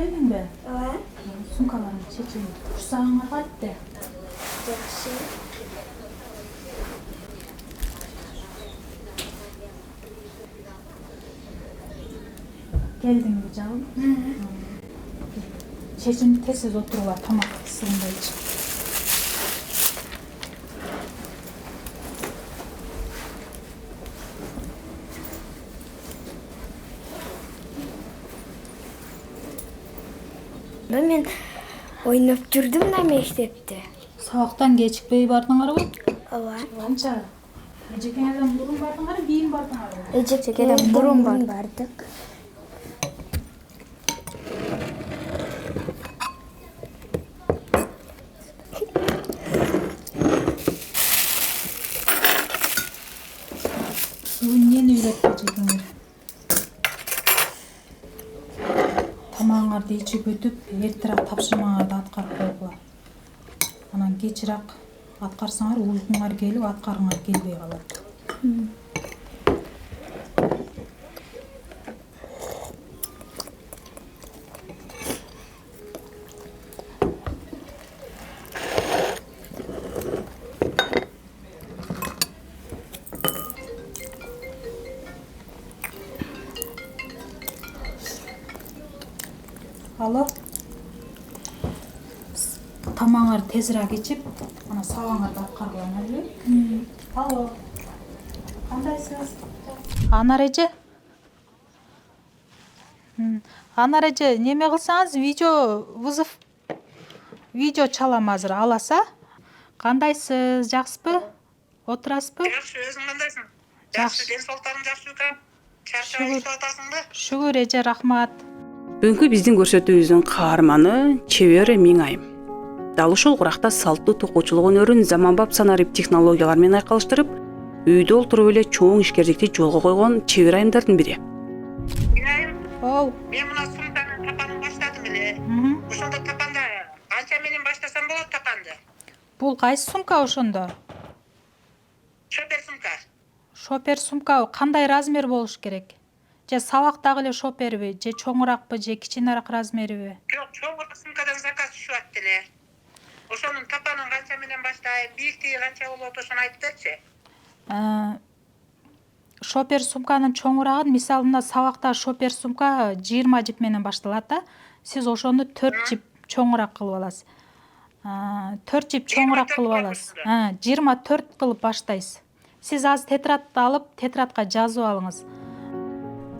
Geldin mi? Ооба. Sumkalarını çekin. Kursağına kattı. Жакшы. Geldin mi canım? Çekin tesiz oturuyorlar tamam ısırında için. Мен ойноп жүрдүм да мектепте. Sabahtan gecikmeyi bardın araba. Ооба. Anca. Ecekenden burun bardın araba, giyin bardın araba. Эжекеден бурун бардык. Bugün yeni üretmeyecekler. Tamağыңарды içip ötüp, ertirak tapşırmаңарды atkарып койгула. Анан кечирээк аткарсаңар, уйкуңар келип, аткаргыңар келбей калат. Алло. Тамаңарды тезирээк ичип, ана сабаңарды аткаргыла. Алло. Кандайсыз? Анар эже. Анар эже, неме кылсаңыз видео чалам азыр, аласа? Кандайсыз? Жакшысызбы? Отурасызбы? Жакшы, өзүң кандайсың? Жакшы, ден соолуктарың жакшы экен. Чарчап иштеп атасыңбы? Шүгүр эже, рахмат. Бүгүнкү биздин көрсөтүүбүздүн каарманы чебер Миңайым. Дал ушул куракта салттуу токуучулук өнөрүн заманбап санарип технологиялар менен айкалыштырып, үйдө олтуруп эле чоң ишкердикти жолго койгон чебер айымдардын бири. Миңайым, Оу. мен мына сумканын тапанын баштадым эле. Ошондо тапанда канча менен баштасам болот тапанды? Бул кайсы сумка ошондо? Шопер сумка. Шопер сумка кандай размер болуш керек? Же сабактагы эле шоперби, же чоңуракпы, же кичинерээк размериби? Жок, чоңураак сумкадан заказ түшүп атты эле. Ошонун тапанын канча менен баштайм, бийиктиги канча болот, ошону айтып берчи. Шопер сумканын чоңурагын, мисалы мына сабактагы шопер сумка 20 жип менен башталат да. Сиз ошону 4 жип чоңураак кылып аласыз. 4 жип чоңураак кылып аласыз. 24 кылып баштайсыз. Сиз азыр тетрадты алып, тетрадка жазып алыңыз.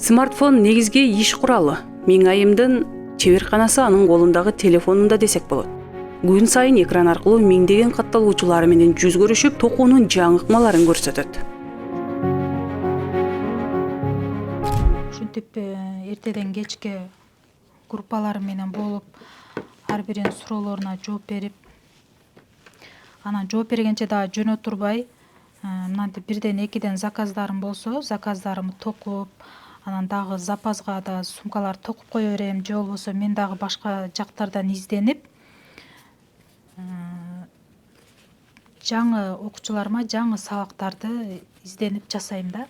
Смартфон негизги иш куралы. Миңайымдын чеберканасы анын колундагы телефонунда десек болот. Күн сайын экран аркылуу миңдеген катталуучулары менен жүз көрүшүп, токуунун жаңы ыкмаларын көрсөтөт. Ушинтип эртеден кечке группалар менен болуп, ар биринин суроолоруна жооп берип, анан жооп бергенче дагы жөнө турбай, мынантип бирден экиден заказдарым болсо, заказдарымды токуп, анан дагы запасга да сумкаларды токуп кое берем, же болбосо мен дагы башка жактардан изденип, жаңы окуучуларыма жаңы сабактарды изденип жасайм да.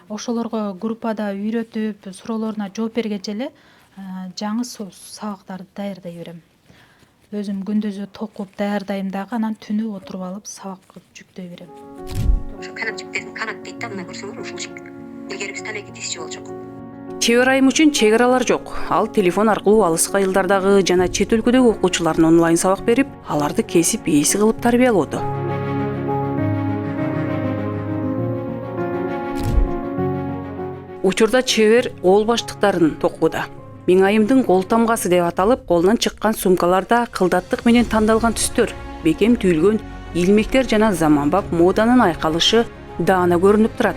Ошолорго группада үйрөтүп, суроолоруна жооп бергенче эле жаңы сабактарды даярдай берем. Өзүм күндүзү токуп даярдайм дагы, анан түнү отуруп алып сабак жүктөй берем. Ошо канатчиктердин канат дейт да, мына көрсөңөр ушулчик. Илгери биз тамеки тисчи болчук. Чебер айым үчүн чек аралар жок. Ал телефон аркылуу алыскы айылдардагы жана чет өлкөдөгү окуучуларына онлайн сабак берип, аларды кесип ээси кылып тарбиялоодо. Учурда чебер кол баштыктарын токууда. Миңайымдын кол тамгасы деп аталып, колунан чыккан сумкаларда кылдаттык менен тандалган түстөр, бекем түйүлгөн илмектер жана заманбап моданын айкалышы даана көрүнүп турат.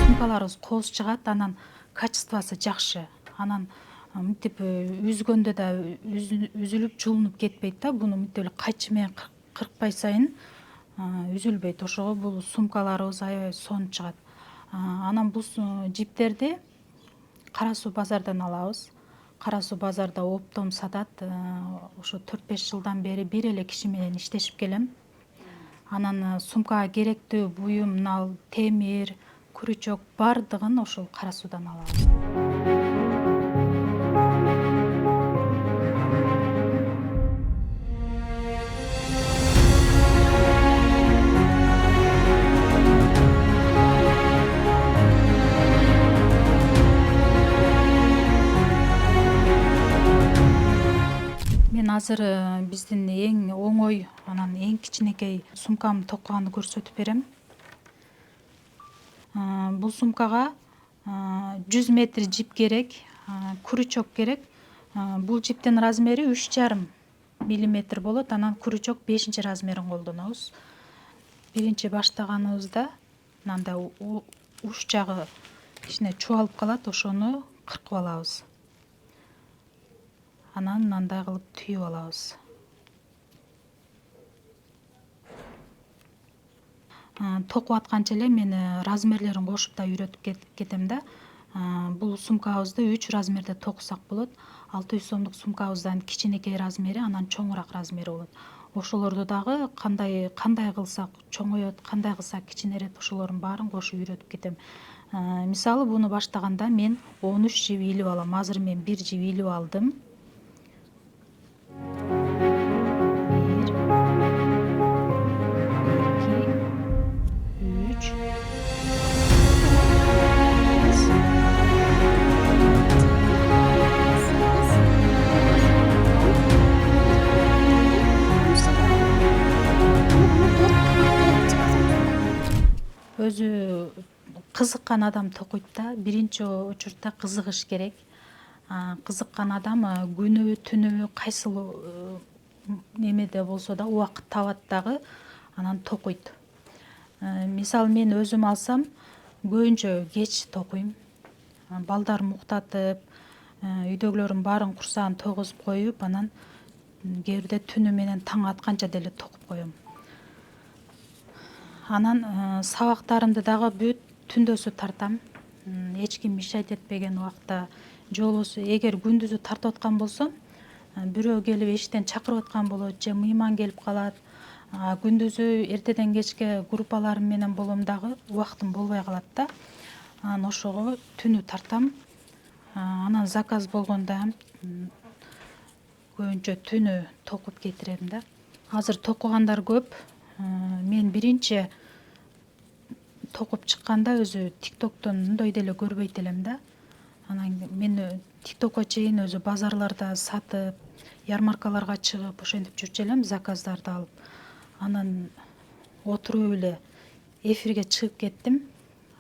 Сумкаларыбыз кооз чыгат, анан качествосы жакшы. Анан мынтип үзгөндө да үзүлүп жулунуп кетпейт да. Буну мынтип эле кайчы менен кыркпай сайын үзүлбөйт. Ошого бул сумкаларыбыз аябай сонун чыгат. Анан бул жиптерди Кара Суу базардан алабыз. Кара Суу базарда оптом сатат. Ошо 4-5 жылдан бери бир эле киши менен иштешип келем. Анан сумкага керектүү буюм, темир, крючок бардыгын ошол кара суудан алабыз. Мен азыр биздин эң оңой, анан эң кичинекей сумкамды токкуганды көрсөтүп берем. Бул сумкага 100 метр жип керек, крючок керек. Бул жиптин размери 3,5 миллиметр болот, анан крючок 5 размерин колдонобуз. Биринчи баштаганыбызда мындай уч жагы кичине чубалып калат, ошону кыркып алабыз. Анан мындай кылып түйүп алабыз. Токуп атканча эле мен размерлерин кошуп да үйрөтүп кетем да. Бул сумкабызды 3 размерде токусак болот. 600 сомдук сумкабыздан кичинекей размери, анан чоңураак размери болот. Ошолорду дагы кандай кылсак чоңоет, кандай кылсак кичинерет, ошолордун баарын кошуп үйрөтүп кетем. Мисалы буну баштаганда мен 13 жип илип алам. Азыр мен 1 жип илип алдым. 2, 3. Өзү кызыккан адам токуйт да. Биринчи учурда кызыгыш керек. Кызыккан адам күнүбү түнүбү кайсыл немеде болсо да убакыт табат дагы, анан токуйт. Мисалы мен өзүм алсам көбүнчө кеч токуйм. Балдарымды уктатып, үйдөгүлөрдүн баарын курсагын тойгузуп коюп, анан кээ бирде түнү менен таң атканча деле токуп коем. Анан сабактарымды дагы бүт түндөсү тартам. Эч ким мешать этпеген убакта, же болбосо эгер күндүзү тартып аткан болсом, бирөө келип эшиктен чакырып аткан болот, же мыйман келип калат. Күндүзү эртеден кечке группаларым менен болом дагы убактым болбой калат да. Анан ошого түнү тартам. Анан заказ болгондо көбүнчө түнү токуп кетирем да. Азыр токугандар көп. Мен биринчи токуп чыкканда өзү TikToктон мындай деле көрбөйт элем да. Анан мен TikTokко чейин өзү базарларда сатып, ярмаркаларга чыгып, ошентип жүрчү элем, заказдарды алып. Анан отуруп эле эфирге чыгып кеттим.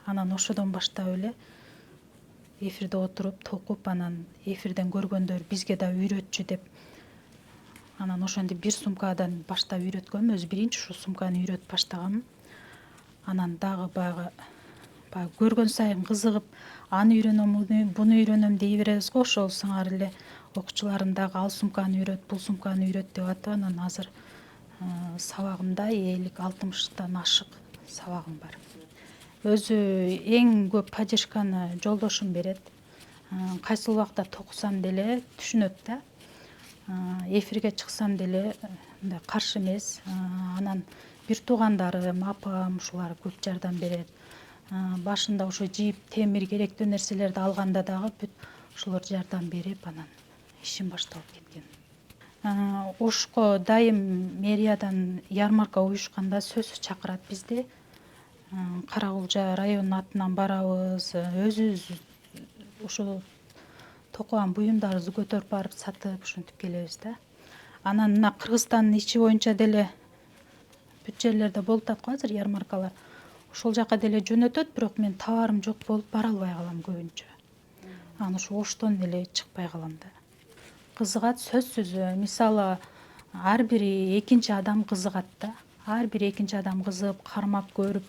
Анан ошодон баштап эле эфирде отуруп, токуп, анан эфирден көргөндөр бизге да үйрөтчү деп. Анан ошентип бир сумкадан баштап үйрөткөм. Өзү биринчи ушу сумканы үйрөтүп баштагам. Анан дагы баягы көргөн сайын кызыгып, аны үйрөнөм, буну үйрөнөм дей беребиз го. Ошол сыңар эле окуучуларым дагы ал сумканы үйрөт, бул сумканы үйрөт деп атып, анан азыр сабагымда 50-60тан ашык сабагым бар. Өзү эң көп поддержканы жолдошум берет. Кайсыл убакта токусам деле түшүнөт да. Эфирге чыксам деле каршы эмес. Анан бир туугандарым, апам ушулар көп жардам берет. Башында ошо жип, темир керектүү нерселерди алганда дагы бүт ошолор жардам берип, анан ишим башталып кеткен. Ошко дайым мэриядан ярмарка уюшканда сөзсүз чакырат бизди. Каракулжа районунун атынан барабыз, өзүбүз ошо токуган буюмдарыбызды көтөрүп барып сатып, ушинтип келебиз да. Анан мына Кыргызстандын ичи боюнча деле бүт жерлерде болуп атат го азыр ярмаркалар. Ошол жака деле жөнөтөт, бирок мен товарым жок болуп бара албай калам көбүнчө. Анан ошо Оштон эле чыкпай калам да. Кызыгат сөзсүз. Мисалы ар бир экинчи адам кызыгат да. Ар бир экинчи адам кызыгып, кармап көрүп,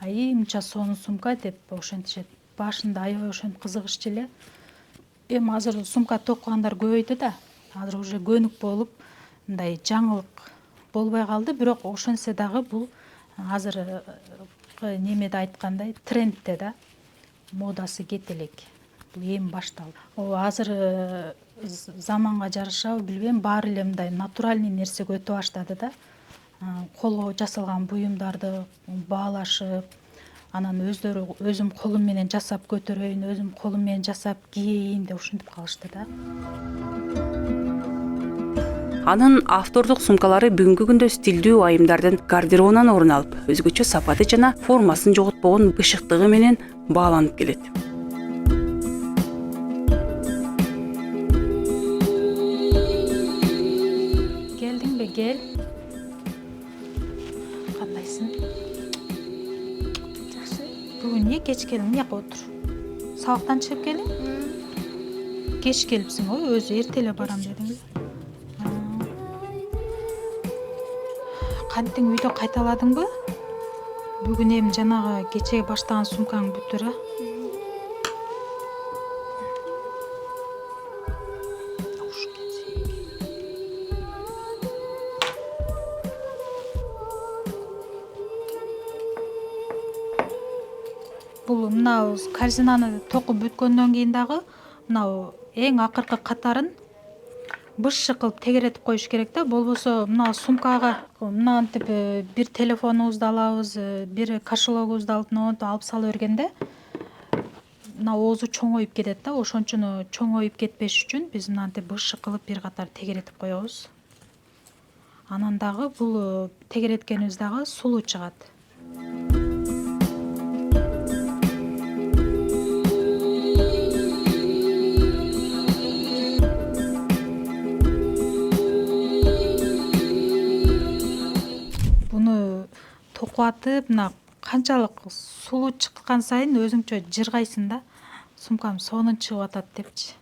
мынча сонун сумка деп ошентишет. Башында аябай ошентип кызыгышчу эле. Эми азыр сумка токугандар көбөйдү да. Азыр уже көнүк болуп, мындай жаңылык болбой калды, бирок ошентсе дагы бул азыр немеде айткандай трендте да. Модасы кете элек. Бул эми башталды. Азыр заманга жараша билбейм, баары эле мындай натуральный нерсеге өтө баштады да. Колго жасалган буюмдарды баалашып, анан өзүм колум менен жасап көтөрөйүн, өзүм колум менен жасап кийейин деп ушинтип калышты да. Анын автордук сумкалары бүгүнкү күндө стилдүү айымдардын гардеробунан орун алып, өзгөчө сапаты жана формасын жоготпогон бышыктыгы менен бааланып келет. Келдиңби, кел. Кандайсың? Жакшы. Бүгүн эмне кеч келиң, мыяка отур. Сабактан чыгып келиң? Кеч келипсиң го, өзү эртеле барам дедиң. Кантиң үйдө кайталадыңбы? Бүгүн эми жанагы кечеге баштаган сумкаң бүтүрө. Бул мынау корзинаны токуп бүткөндөн кийин дагы мынау эң акыркы катарын бышык кылып тегеретип коюш керек да, болбосо мына сумкага мынантип бир телефонубузду алабыз, бир кошелогубузду алып сала бергенде мына оозу чоңоюп кетет да, ошон үчүн чоңоюп кетпеш үчүн биз мынантип бышык кылып бир катар тегеретип коебуз. Анан дагы бул тегереткенибиз дагы сулуу чыгат. Буну токуп атып, мына канчалык сулуу чыккан сайын өзүңчө жыргайсың да. Сумкам сонун чыгып атат депчи.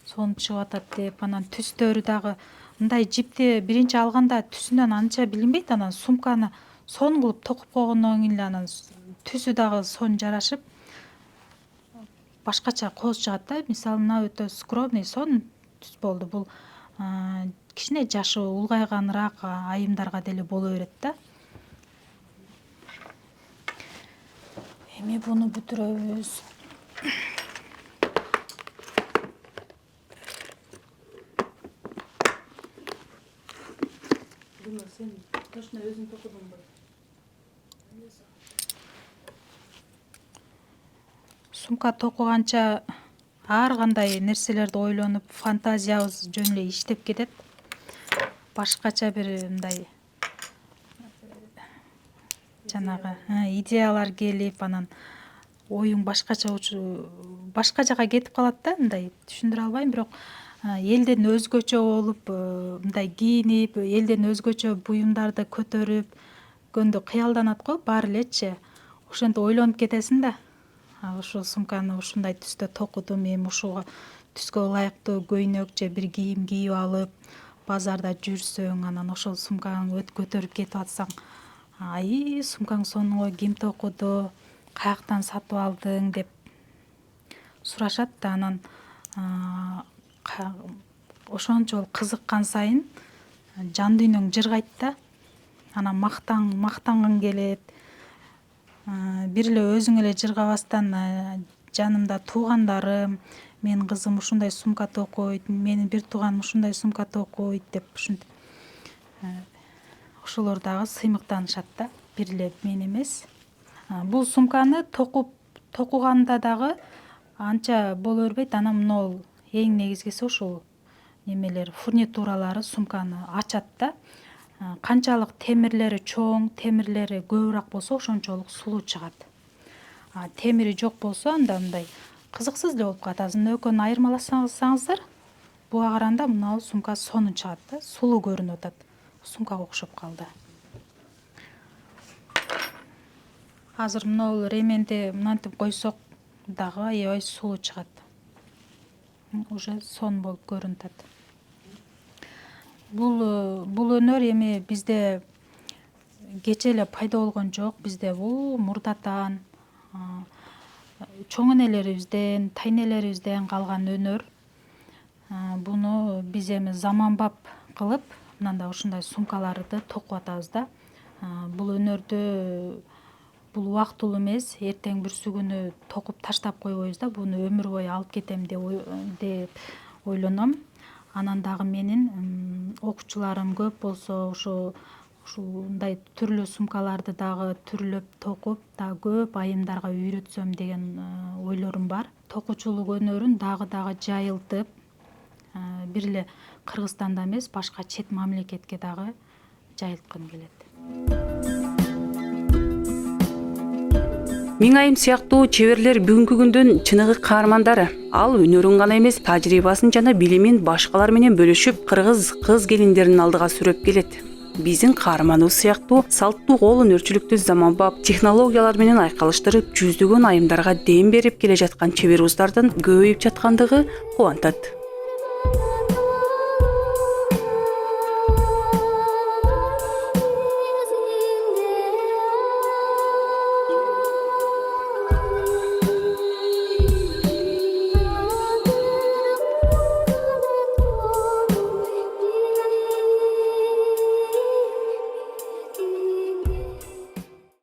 Сонун чыгып атат деп, анан түстөрү дагы мындай жипти биринчи алганда түсүнөн анча билинбейт, анан сумканы сонун кылып токуп койгондон кийин эле анан түсү дагы сонун жарашып башкача кооз чыгат да. Мисалы мына өтө скромный, сонун түс болду. Бул кичине жашы улгайганыраак айымдарга деле боло берет да. Эми буну бүтүрөбүз. Сен точно өзүң токудуңбу? Сумка токуганча ар кандай нерселерди ойлонуп, фантазиябыз жөн эле иштеп кетет. Башкача бир мындай жанагы идеялар келип, анан оюң башка жака кетип калат да, мындай түшүндүрө албайм, бирок элден өзгөчө болуп, мындай кийинип, элден өзгөчө буюмдарды көтөрүп көндө кыялданат го баары элечи. Ошентип ойлонуп кетесиң да. Ушул сумканы ушундай түстө токудум, эми ушуга түскө ылайыктуу көйнөк же бир кийим кийип алып, базарда жүрсөң, анан ошол сумкаңды көтөрүп кетип атсаң, ай, сумкаң сонун го, ким токуду, каяктан сатып алдың деп сурашат да. Анан ошончолук кызыккан сайын жан дүйнөң жыргайт да. Анан мактангың келет. Бир эле өзүң эле жыргабастан жанымда туугандарым, менин кызым ушундай сумка токойт, менин бир тууганым ушундай сумка токойт деп ушинтип ошолор дагы сыймыктанышат да, бир эле мен эмес. Бул сумканы токуганда дагы анча боло бербейт. Анан могул эң негизгиси ушул немелер, фурнитуралары сумканы ачат да. Канчалык темирлери чоң, темирлери көбүрөөк болсо ошончолук сулуу чыгат. Темири жок болсо анда мындай кызыксыз эле болуп калат. Азыр экөөнү айырмаласаңыздар, буга караганда мына сумка сонун чыгат да, сулуу көрүнүп атат. Сумкага окшоп калды. Азыр мына ременди мынантип койсок дагы аябай сулуу чыгат. Уже сонун болуп көрүнүп атат. Бул өнөр эми бизде кече эле пайда болгон жок. Бизде бул мурдатан, чоң энелерибизден, тайнелерибизден калган өнөр. Буну биз эми заманбап кылып, мындай ушундай сумкаларды токуп атабыз да. Бул өнөрдү бул убактылуу эмес, эртең бүрсү күнү токуп таштап койбойбуз да. Буну өмүр бою алып кетем деп ойлоном. Анан дагы менин окуучуларым көп болсо, ушу ушундай түрлүү сумкаларды дагы түрлөп токуп дагы көп айымдарга үйрөтсөм деген ойлорум бар. Токуучулук өнөрүн дагы жайылтып, бир эле Кыргызстанда эмес, башка чет мамлекетке дагы жайылткым келет. Миң айым сыяктуу чеберлер бүгүнкү күндүн чыныгы каармандары. Ал өнөрүн гана эмес, тажрыйбасын жана билимин башкалар менен бөлүшүп, кыргыз кыз келиндерин алдыга сүрөп келет. Биздин каарманыбыз сыяктуу салттуу кол өнөрчүлүктү заманбап технологиялар менен айкалыштырып, жүздөгөн айымдарга дем берип келе жаткан чебер уздардын көбөйүп жаткандыгы кубантат.